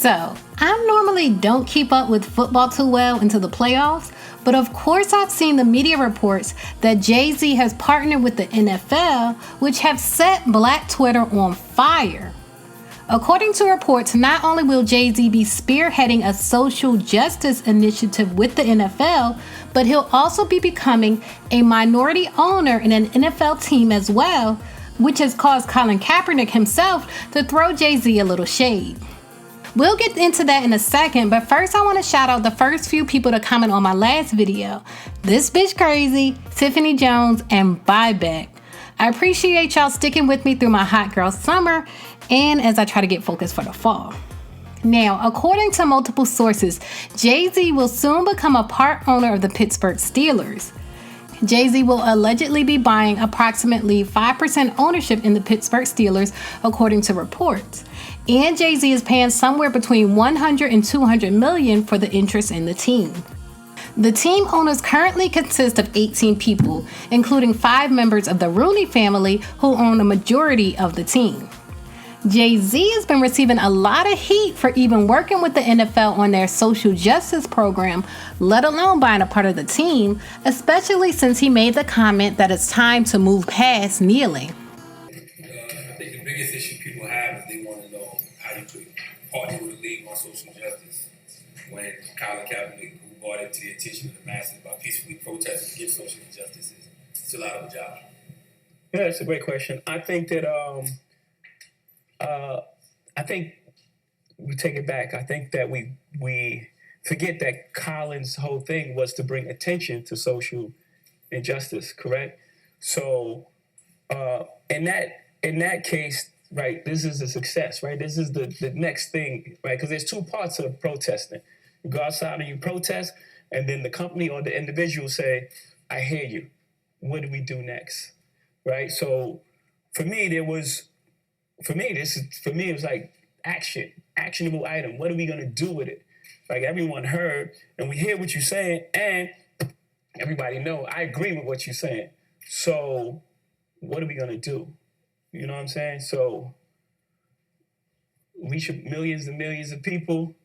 So, I normally don't keep up with football too well until the playoffs, but of course I've seen the media reports that Jay-Z has partnered with the NFL, which have set Black Twitter on fire. According to reports, not only will Jay-Z be spearheading a social justice initiative with the NFL, but he'll also be becoming a minority owner in an NFL team as well, which has caused Colin Kaepernick himself to throw Jay-Z a little shade. We'll get into that in a second, but first I want to shout out the first few people to comment on my last video. This Bitch Crazy, Tiffany Jones, and Buyback. I appreciate y'all sticking with me through my hot girl summer and as I try to get focused for the fall. Now, according to multiple sources, Jay-Z will soon become a part owner of the Pittsburgh Steelers. Jay-Z will allegedly be buying approximately 5% ownership in the Pittsburgh Steelers, according to reports. And Jay-Z is paying somewhere between $100 and $200 million for the interest in the team. The team owners currently consist of 18 people, including 5 members of the Rooney family who own a majority of the team. Jay-Z has been receiving a lot of heat for even working with the NFL on their social justice program, let alone buying a part of the team, especially since he made the comment that it's time to move past kneeling. I think the biggest issue people have is they want to know how you could partner with the league on social justice. When Colin Kaepernick, who brought it to the attention of the masses by peacefully protesting against social injustices, still out of a job. Yeah, that's a great question. I think that I think we take it back. I think that we forget that Colin's whole thing was to bring attention to social injustice, correct? So in that case, right, this is a success, right? This is the next thing, right? Because there's 2 parts of protesting. You go outside and you protest, and then the company or the individual say, I hear you. What do we do next? Right? So for me, it was like actionable item. What are we gonna do with it? Like everyone heard, and we hear what you're saying, and everybody know I agree with what you're saying. So what are we gonna do? You know what I'm saying? So reach millions and millions of people,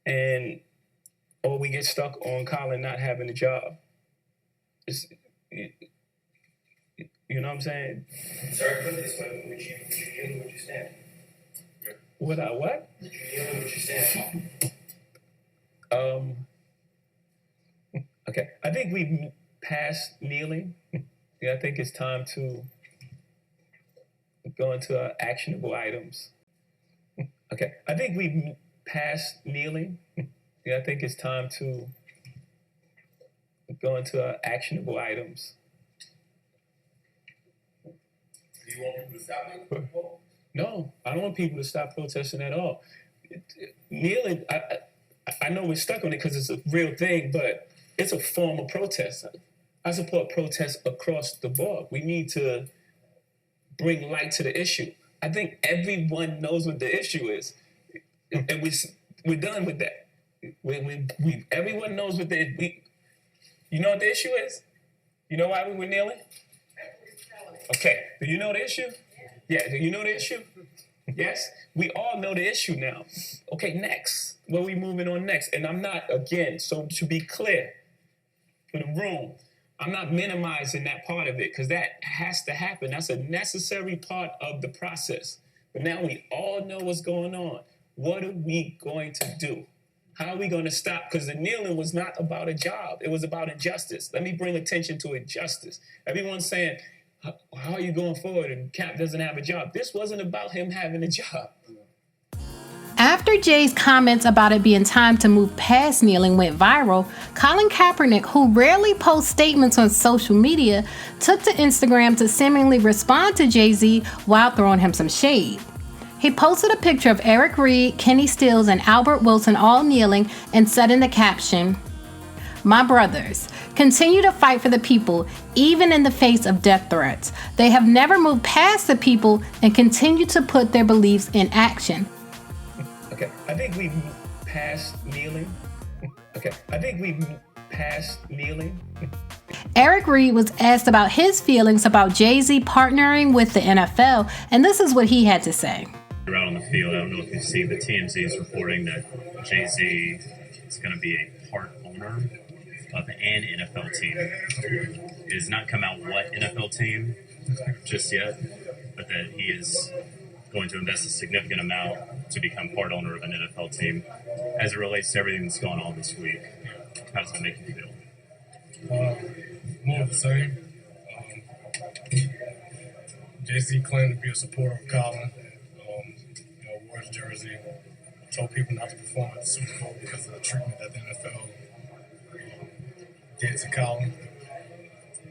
or we get stuck on Colin not having a job. You know what I'm saying? Sorry, put it this way, would you yield what you stand? What? Would you yield what you stand? Okay. I think we've passed kneeling. Yeah, I think it's time to go into actionable items. Okay. I think we've passed kneeling. Yeah, I think it's time to go into actionable items. Do you want people to stop it? No, I don't want people to stop protesting at all. Kneeling, I know we're stuck on it because it's a real thing, but it's a form of protest. I support protests across the board. We need to bring light to the issue. I think everyone knows what the issue is, and we're done with that. Everyone knows what you know what the issue is? You know why we were kneeling? Okay, do you know the issue? Yeah, do you know the issue? Yes? We all know the issue now. Okay, next. What are we moving on next? And I'm not, again, so to be clear for the room, I'm not minimizing that part of it because that has to happen. That's a necessary part of the process. But now we all know what's going on. What are we going to do? How are we going to stop? Because the kneeling was not about a job. It was about injustice. Let me bring attention to injustice. Everyone's saying, how are you going forward? And Cap doesn't have a job. This wasn't about him having a job. After Jay's comments about it being time to move past kneeling went viral, Colin Kaepernick, who rarely posts statements on social media, took to Instagram to seemingly respond to Jay-Z while throwing him some shade. He posted a picture of Eric Reid, Kenny Stills, and Albert Wilson all kneeling and said in the caption, "My brothers, continue to fight for the people, even in the face of death threats. They have never moved past the people and continue to put their beliefs in action." Okay, I think we've passed kneeling. Eric Reid was asked about his feelings about Jay-Z partnering with the NFL, and this is what he had to say. Out on the field, I don't know if you've seen the TMZ is reporting that Jay-Z is going to be a part owner of an NFL team. It has not come out what NFL team just yet, but that he is going to invest a significant amount to become part owner of an NFL team. As it relates to everything that's going on this week, how does that make you feel? More of the same. Jay-Z claimed to be a supporter of Colin. Wore his jersey. Told people not to perform at the Super Bowl because of the treatment that the NFL did to Colin.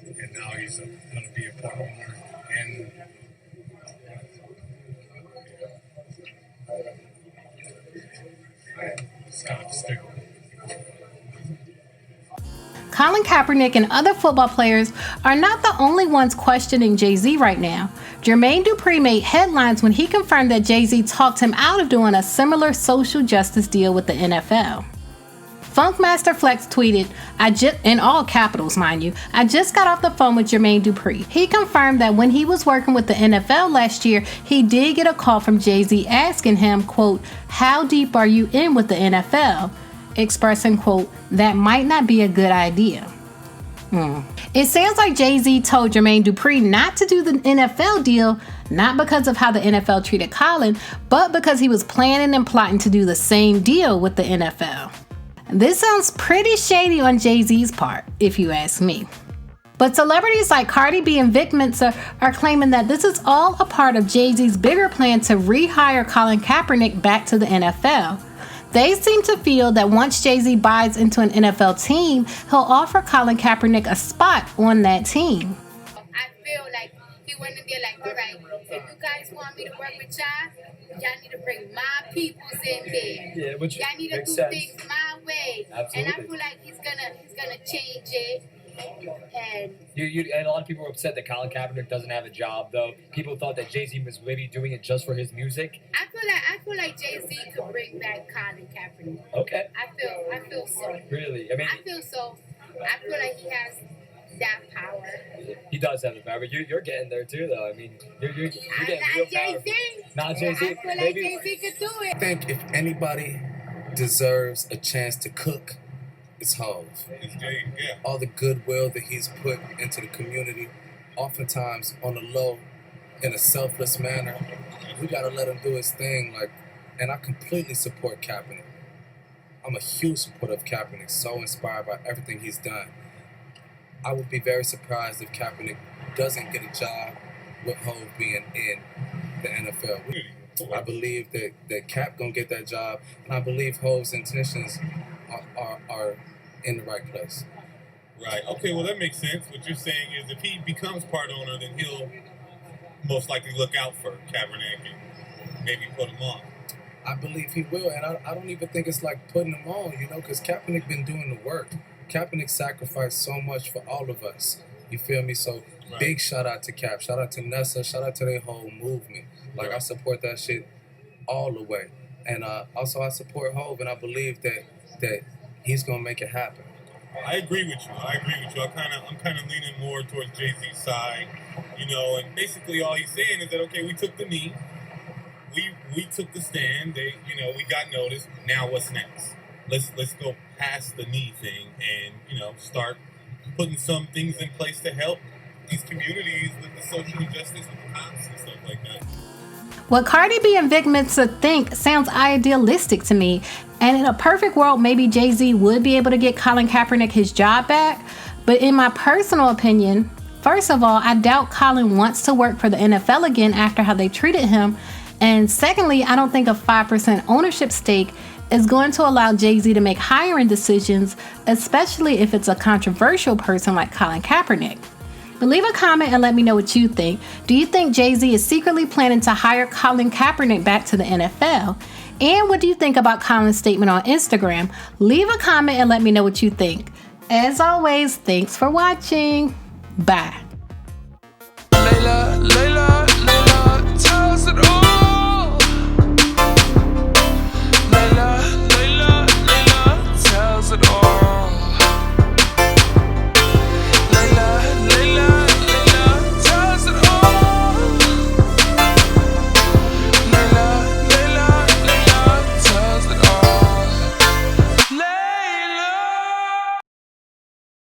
And now he's going to be a part owner. And it's kind of despicable. Colin Kaepernick and other football players are not the only ones questioning Jay-Z right now. Jermaine Dupri made headlines when he confirmed that Jay-Z talked him out of doing a similar social justice deal with the NFL. Funkmaster Flex tweeted, in all capitals, mind you, I just got off the phone with Jermaine Dupri. He confirmed that when he was working with the NFL last year, he did get a call from Jay-Z asking him, quote, how deep are you in with the NFL? Expressing, quote, that might not be a good idea. It sounds like Jay-Z told Jermaine Dupri not to do the NFL deal, not because of how the NFL treated Colin, but because he was planning and plotting to do the same deal with the NFL. This sounds pretty shady on Jay-Z's part, if you ask me. But celebrities like Cardi B and Vic Mensa are claiming that this is all a part of Jay-Z's bigger plan to rehire Colin Kaepernick back to the NFL. They seem to feel that once Jay-Z buys into an NFL team, he'll offer Colin Kaepernick a spot on that team. I feel like he went in there like, all right, if you guys want me to work with y'all need to bring my peoples in there. Yeah, which y'all need to do things my way. Absolutely. And I feel like he's gonna change it. And and a lot of people were upset that Colin Kaepernick doesn't have a job, though. People thought that Jay-Z was maybe doing it just for his music. I feel like Jay-Z could bring back Colin Kaepernick. Okay. I feel so. Really? I feel so. I feel like he has that power. He does have the power, but you're getting there too, though. I mean, you're getting real power. Not Jay-Z. I feel like Jay-Z could do it. I think if anybody deserves a chance to cook, it's Hov. All the goodwill that he's put into the community, oftentimes on the low, in a selfless manner, we gotta let him do his thing. And I completely support Kaepernick. I'm a huge supporter of Kaepernick, so inspired by everything he's done. I would be very surprised if Kaepernick doesn't get a job with Hov being in the NFL. I believe that Cap gonna get that job, and I believe Hov's intentions are in the right place. Right. Okay, well, that makes sense. What you're saying is if he becomes part owner, then he'll most likely look out for Kaepernick and maybe put him on. I believe he will, and I don't even think it's like putting him on, because Kaepernick been doing the work. Kaepernick sacrificed so much for all of us. You feel me? So Big shout out to Cap. Shout out to Nessa. Shout out to their whole movement. I support that shit all the way. And also I support Hov, and I believe that he's gonna make it happen. I agree with you. I'm kind of leaning more towards Jay-Z's side, and basically all he's saying is that, okay, we took the knee, we took the stand, we got noticed. Now what's next? Let's go past the knee thing and start putting some things in place to help these communities with the social justice, with the cops and stuff like that. What Cardi B and Vic Mensa think sounds idealistic to me, and in a perfect world, maybe Jay-Z would be able to get Colin Kaepernick his job back. But in my personal opinion, first of all, I doubt Colin wants to work for the NFL again after how they treated him. And secondly, I don't think a 5% ownership stake is going to allow Jay-Z to make hiring decisions, especially if it's a controversial person like Colin Kaepernick. But leave a comment and let me know what you think. Do you think Jay-Z is secretly planning to hire Colin Kaepernick back to the NFL? And what do you think about Colin's statement on Instagram? Leave a comment and let me know what you think. As always, thanks for watching. Bye.